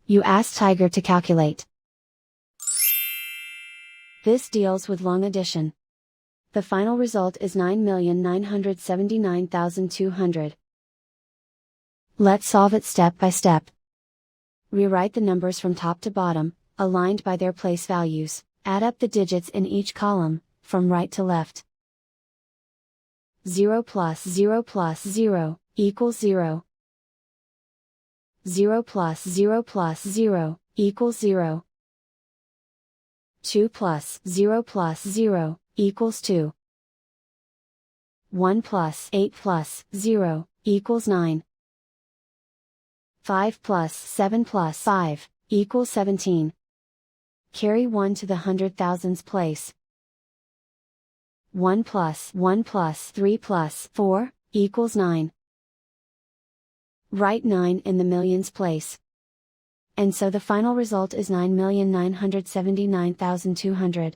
You ask Tiger to calculate. This deals with long addition. The final result is 9,979,200. Let's solve it step by step. Rewrite the numbers from top to bottom, aligned by their place values. Add up the digits in each column, from right to left. 0 plus 0 plus 0, equals 0. 0 plus 0 plus 0, equals 0. 2 plus 0 plus 0, equals 2. 1 plus 8 plus 0, equals 9. 5 plus 7 plus 5, equals 17. Carry 1 to the hundred thousands place. 1 plus 3 plus 4, equals 9. Write 9 in the millions place. And so the final result is 9,979,200.